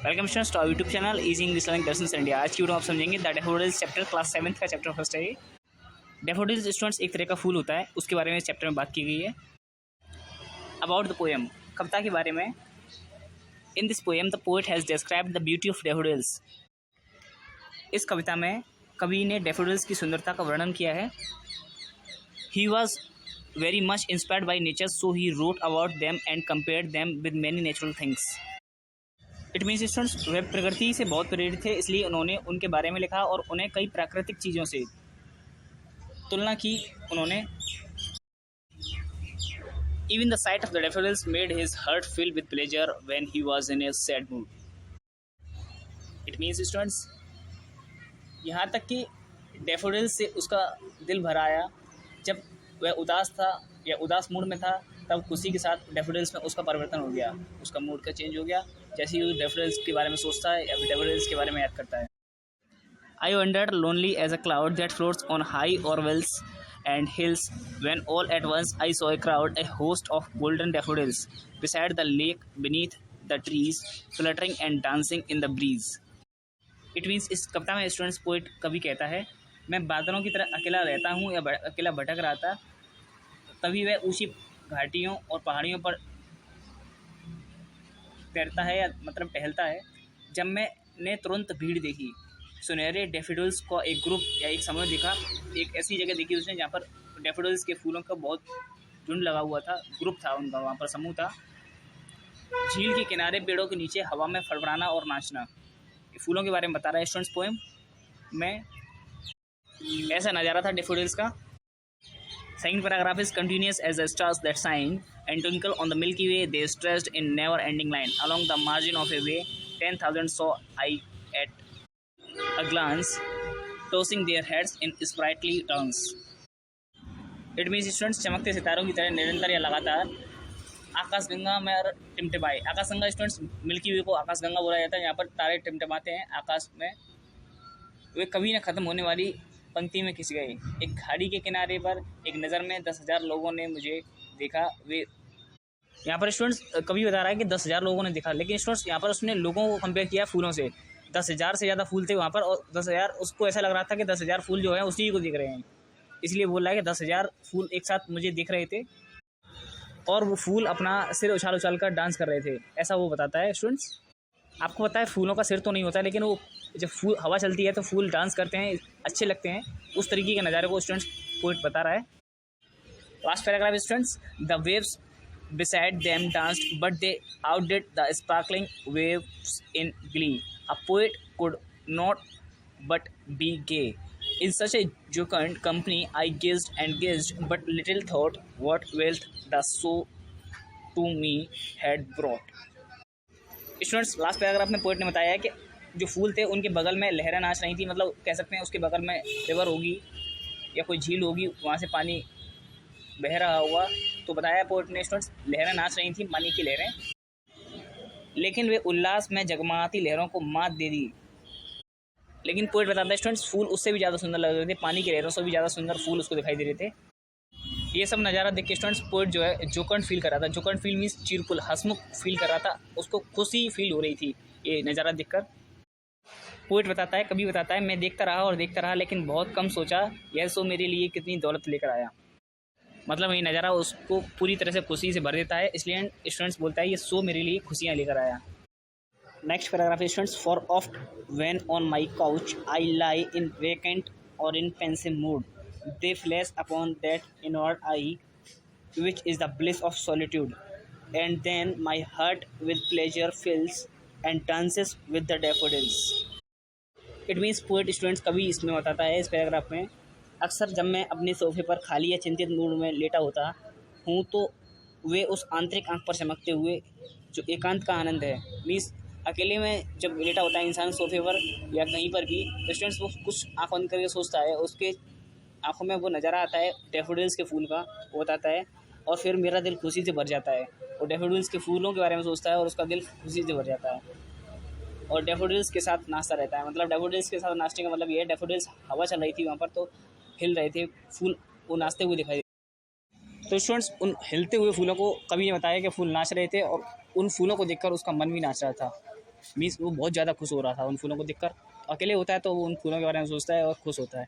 Welcome students to our YouTube channel easy English learning lessons India. आज की video आप समझेंगे द डैफोडिल्स चैप्टर क्लास 7 का chapter first है ये। डैफोडिल्स स्टूडेंट्स एक तरह का फूल होता है, उसके बारे में इस चैप्टर में बात की गई है। अबाउट द पोएम, कविता के बारे में। In this poem the poet has described the beauty of daffodils. इस कविता में कवि ने डैफोडिल्स की सुंदरता का वर्णन किया है। He was very much inspired by nature, so he wrote about them and compared them with many natural things. It means students वे प्रकृति से बहुत प्रेरित थे, इसलिए उन्होंने उनके बारे में लिखा और उन्हें कई प्राकृतिक चीज़ों से तुलना की उन्होंने। Even the sight of the daffodils made his heart fill with pleasure when he was in a sad mood. It means students यहाँ तक कि डैफोडिल्स से उसका दिल भर आया। जब वह उदास था या उदास मूड में था, तब खुशी के साथ डैफोडिल्स में उसका परिवर्तन हो गया, उसका मूड का चेंज हो गया। जैसे ही वो डैफोडिल्स के बारे में सोचता है या फिर डैफोडिल्स के बारे में याद करता है। I wandered lonely as a cloud that floats on high o'er vales and hills when all at once I saw a crowd, a host of golden daffodils beside the lake beneath the trees fluttering and dancing in the breeze. It means इस कविता में students poet कवि कहता है, मैं बादलों की तरह अकेला रहता हूँ या अकेला भटक रहा था, तभी वह ऊंची घाटियों और पहाड़ियों पर तैरता है या मतलब टहलता है। जब मैंने तुरंत भीड़ देखी, सुनहरे डैफोडिल्स का एक ग्रुप या एक समूह देखा। एक ऐसी जगह देखी उसने जहाँ पर डैफोडिल्स के फूलों का बहुत झुंड लगा हुआ था, ग्रुप था उनका, वहाँ पर समूह था। झील के किनारे पेड़ों के नीचे हवा में फड़फड़ाना और नाचना। फूलों के बारे में बता रहा है स्टूडेंट्स पोएम में। ऐसा नज़ारा था डैफोडिल्स का। Second paragraph is continuous as the stars that shine and twinkle on the Milky Way. They stretched in never-ending line along the margin of a way. 10,000 saw I at a glance, tossing their heads in sprightly dance. It means students चमकते सितारों की तरह निरंतर या लगातार आकाशगंगा में टिमटिमाए। आकाशगंगा स्टूडेंट्स मिल्की वे को आकाशगंगा बोला जाता है। यहाँ पर तारे टिमटिमाते हैं आकाश में। वे कभी न खत्म होने वाली पंक्ति में खिंच गए। एक घाड़ी के किनारे पर एक नज़र में 10,000 लोगों ने मुझे देखा। वे यहाँ पर स्टूडेंट्स कभी बता रहा है कि 10,000 लोगों ने देखा, लेकिन स्टूडेंट्स यहाँ पर उसने लोगों को कंपेयर किया फूलों से। 10,000 से ज़्यादा फूल थे वहाँ पर और 10,000 उसको ऐसा लग रहा था कि 10,000 फूल जो है उसी को देख रहे हैं, इसलिए बोल रहा है कि 10,000 फूल एक साथ मुझे देख रहे थे और वो फूल अपना सिर उछाल उछाल कर डांस कर रहे थे, ऐसा वो बताता है। स्टूडेंट्स आपको पता है फूलों का सिर तो नहीं होता, लेकिन वो जब फूल हवा चलती है तो फूल डांस करते हैं, अच्छे लगते हैं। उस तरीके के नज़ारे को स्टूडेंट्स पोइट बता रहा है। Last paragraph students, the waves beside them danced but they outdid the sparkling waves in glee. A poet could not but be gay. In such a jocund company I gazed and gazed, but little thought what wealth the show to me had brought. Students last paragraph में poet ने बताया है कि जो फूल थे उनके बगल में लहरें नाच रही थी, मतलब कह सकते हैं उसके बगल में रिवर होगी या कोई झील होगी, वहाँ से पानी बह रहा होगा। तो बताया पोइट ने स्टूडेंट्स लहरें नाच रही थी, पानी की लहरें, लेकिन वे उल्लास में जगमगाती लहरों को मात दे दी। लेकिन पोइट बताता है स्टूडेंट्स फूल उससे भी ज़्यादा सुंदर लग रहे थे, पानी की लहरों से भी ज़्यादा सुंदर फूल उसको दिखाई दे रहे थे। ये सब नज़ारा देख के स्टूडेंट्स पोइट जो है जोकंड फील कर रहा था। जोकंड फील मीन्स चीरफुल, हंसमुख फील कर रहा था, उसको खुशी फील हो रही थी ये नज़ारा देखकर। पोइट बताता है, कभी बताता है, मैं देखता रहा और देखता रहा, लेकिन बहुत कम सोचा यह सो मेरे लिए कितनी दौलत लेकर आया। मतलब ये नज़ारा उसको पूरी तरह से खुशी से भर देता है, इसलिए स्टूडेंट्स बोलता है ये सो मेरे लिए खुशियाँ लेकर आया। Next paragraph students, for oft when on my couch I lie in vacant or in pensive mood, they flash upon that inward eye which is the bliss of solitude, and then my heart with pleasure fills and dances with the daffodils. It means poet students कभी इसमें बताता है इस paragraph में, अक्सर जब मैं अपने सोफे पर खाली या चिंतित मूड में लेटा होता हूँ तो वे उस आंतरिक आंख पर चमकते हुए जो एकांत का आनंद है। मीन्स अकेले में जब लेटा होता है इंसान सोफे पर या कहीं पर भी, तो स्टूडेंट्स वो कुछ आँख बंद करके सोचता है, उसके आँखों में वो नज़ारा आता है डैफोडिल्स के फूल का, वो बताता है, और फिर मेरा दिल खुशी से भर जाता है। और डैफोडिल्स के फूलों के बारे में सोचता है और उसका दिल खुशी से भर जाता है और डैफोडिल्स के साथ नाचता रहता है। मतलब डैफोडिल्स के साथ नाचने का मतलब ये है, डैफोडिल्स हवा चल रही थी वहाँ पर तो हिल रहे थे, फूल वो नाचते हुए दिखाई दे। तो स्टूडेंट्स उन हिलते हुए फूलों को कवि ने बताया कि फूल नाच रहे थे और उन फूलों को देखकर उसका मन भी नाच रहा था। मीन्स वो बहुत ज़्यादा खुश हो रहा था उन फूलों को देखकर। अकेले होता है तो वो उन फूलों के बारे में सोचता है और खुश होता है।